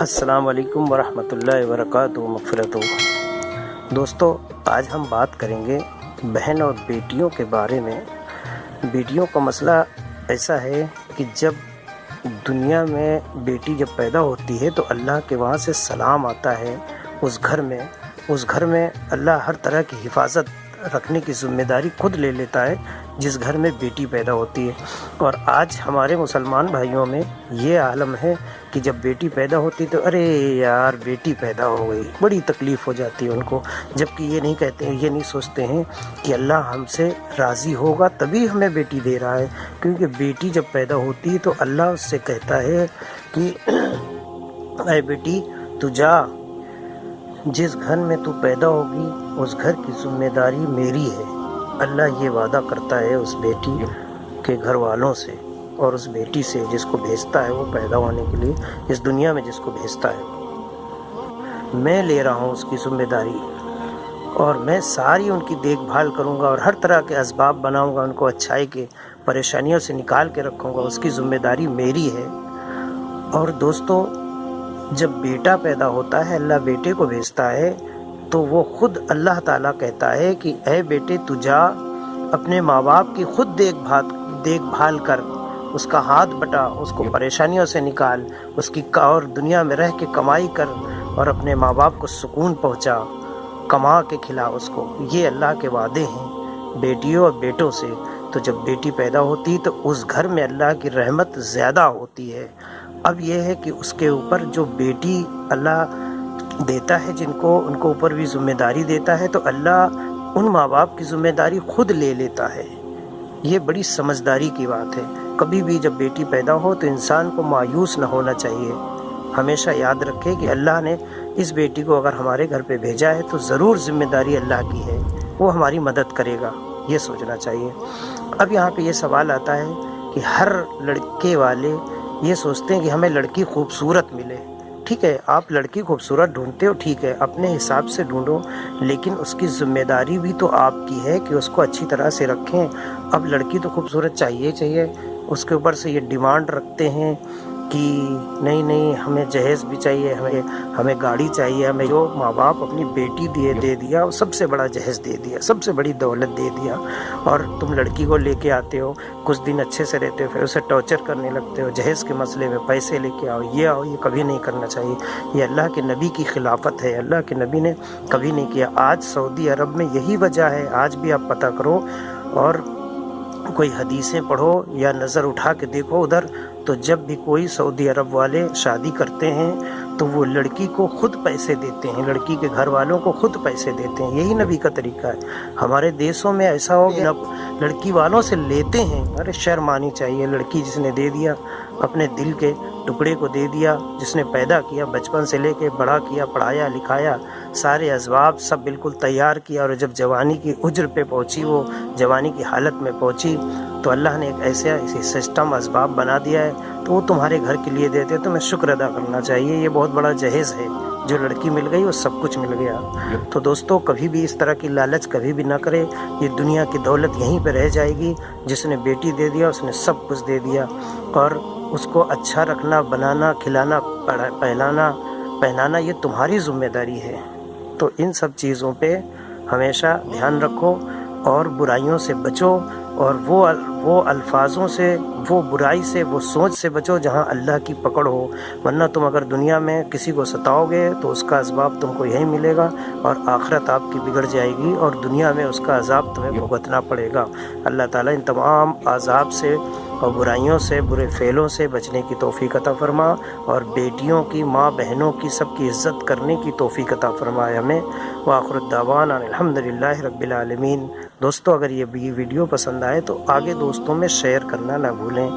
السلام علیکم ورحمۃ اللہ وبرکاتہ مغفرت۔ دوستو، آج ہم بات کریں گے بہن اور بیٹیوں کے بارے میں۔ بیٹیوں کا مسئلہ ایسا ہے کہ جب دنیا میں بیٹی جب پیدا ہوتی ہے تو اللہ کے وہاں سے سلام آتا ہے اس گھر میں اللہ ہر طرح کی حفاظت رکھنے کی ذمہ داری خود لے لیتا ہے جس گھر میں بیٹی پیدا ہوتی ہے۔ اور آج ہمارے مسلمان بھائیوں میں یہ عالم ہے کہ جب بیٹی پیدا ہوتی تو ارے یار بیٹی پیدا ہو گئی، بڑی تکلیف ہو جاتی ہے ان کو، جبکہ یہ نہیں کہتے ہیں، یہ نہیں سوچتے ہیں کہ اللہ ہم سے راضی ہوگا تبھی ہمیں بیٹی دے رہا ہے، کیونکہ بیٹی جب پیدا ہوتی ہے تو اللہ اس سے کہتا ہے کہ اے بیٹی تو جا، جس گھر میں تو پیدا ہوگی اس گھر کی ذمہ داری میری ہے۔ اللہ یہ وعدہ کرتا ہے اس بیٹی کے گھر والوں سے اور اس بیٹی سے جس کو بھیجتا ہے وہ پیدا ہونے کے لیے اس دنیا میں، جس کو بھیجتا ہے میں لے رہا ہوں اس کی ذمہ داری، اور میں ساری ان کی دیکھ بھال کروں گا اور ہر طرح کے اسباب بناؤں گا، ان کو اچھائی کے پریشانیوں سے نکال کے رکھوں گا، اس کی ذمہ داری میری ہے۔ اور دوستو، جب بیٹا پیدا ہوتا ہے، اللہ بیٹے کو بھیجتا ہے تو وہ خود اللہ تعالیٰ کہتا ہے کہ اے بیٹے تو جا، اپنے ماں باپ کی خود دیکھ بھال کر، اس کا ہاتھ بٹا، اس کو پریشانیوں سے نکال، اس کی اور دنیا میں رہ کے کمائی کر اور اپنے ماں باپ کو سکون پہنچا، کما کے کھلا اس کو۔ یہ اللہ کے وعدے ہیں بیٹیوں اور بیٹوں سے۔ تو جب بیٹی پیدا ہوتی تو اس گھر میں اللہ کی رحمت زیادہ ہوتی ہے۔ اب یہ ہے کہ اس کے اوپر جو بیٹی اللہ دیتا ہے ان کو اوپر بھی ذمہ داری دیتا ہے، تو اللہ ان ماں باپ کی ذمہ داری خود لے لیتا ہے۔ یہ بڑی سمجھداری کی بات ہے۔ کبھی بھی جب بیٹی پیدا ہو تو انسان کو مایوس نہ ہونا چاہیے، ہمیشہ یاد رکھے کہ اللہ نے اس بیٹی کو اگر ہمارے گھر پہ بھیجا ہے تو ضرور ذمہ داری اللہ کی ہے، وہ ہماری مدد کرے گا، یہ سوچنا چاہیے۔ اب یہاں پہ یہ سوال آتا ہے کہ ہر لڑکے والے یہ سوچتے ہیں کہ ہمیں لڑکی خوبصورت ملے۔ ٹھیک ہے، آپ لڑکی خوبصورت ڈھونڈتے ہو، ٹھیک ہے، اپنے حساب سے ڈھونڈو، لیکن اس کی ذمہ داری بھی تو آپ کی ہے کہ اس کو اچھی طرح سے رکھیں۔ اب لڑکی تو خوبصورت چاہیے، اس کے اوپر سے یہ ڈیمانڈ رکھتے ہیں کہ نہیں ہمیں جہیز بھی چاہیے، ہمیں گاڑی چاہیے، ہمیں جو ماں باپ اپنی بیٹی دے دیا وہ سب سے بڑا جہیز دے دیا، سب سے بڑی دولت دے دیا، اور تم لڑکی کو لے کے آتے ہو، کچھ دن اچھے سے رہتے ہو، پھر اسے ٹارچر کرنے لگتے ہو، جہیز کے مسئلے میں پیسے لے کے آؤ، یہ کبھی نہیں کرنا چاہیے۔ یہ اللہ کے نبی کی خلافت ہے، اللہ کے نبی نے کبھی نہیں کیا۔ آج سعودی عرب میں یہی وجہ ہے، آج بھی آپ پتہ کرو اور کوئی حدیثیں پڑھو یا نظر اٹھا کے دیکھو ادھر، تو جب بھی کوئی سعودی عرب والے شادی کرتے ہیں تو وہ لڑکی کو خود پیسے دیتے ہیں، لڑکی کے گھر والوں کو خود پیسے دیتے ہیں۔ یہی نبی کا طریقہ ہے۔ ہمارے دیشوں میں ایسا ہو کہ لڑکی والوں سے لیتے ہیں، ارے شرم آنی چاہیے۔ لڑکی جس نے دے دیا، اپنے دل کے ٹکڑے کو دے دیا، جس نے پیدا کیا، بچپن سے لے کے بڑا کیا، پڑھایا لکھایا، سارے اسباب سب بالکل تیار کیا، اور جب جوانی کی عجر پہ پہنچی، وہ جوانی کی حالت میں پہنچی، تو اللہ نے ایک ایسے سسٹم اسباب بنا دیا ہے تو وہ تمہارے گھر کے لیے دیتے، تو میں شکر ادا کرنا چاہیے۔ یہ بہت بڑا جہیز ہے، جو لڑکی مل گئی وہ سب کچھ مل گیا۔ تو دوستو، کبھی بھی اس طرح کی لالچ کبھی بھی نہ کرے، یہ دنیا کی دولت یہیں پہ رہ جائے گی۔ جس نے بیٹی دے دیا اس نے سب کچھ دے دیا، اور اس کو اچھا رکھنا، بنانا، کھلانا، پہنانا یہ تمہاری ذمہ داری ہے۔ تو ان سب چیزوں پہ ہمیشہ دھیان رکھو اور برائیوں سے بچو، اور وہ الفاظوں سے، وہ برائی سے، وہ سوچ سے بچو جہاں اللہ کی پکڑ ہو، ورنہ تم اگر دنیا میں کسی کو ستاؤ گے تو اس کا اسباب تم کو یہیں ملے گا، اور آخرت آپ کی بگڑ جائے گی اور دنیا میں اس کا عذاب تمہیں بھگتنا پڑے گا۔ اللہ تعالیٰ ان تمام عذاب سے اور برائیوں سے، برے فعلوں سے بچنے کی توفیق عطا فرما، اور بیٹیوں کی، ماں بہنوں کی، سب کی عزت کرنے کی توفیق عطا فرمائے ہمیں۔ وآخر الدعوانا الحمدللہ رب العالمین۔ دوستو، اگر یہ ویڈیو پسند آئے تو آگے دوستوں میں شیئر کرنا نہ بھولیں۔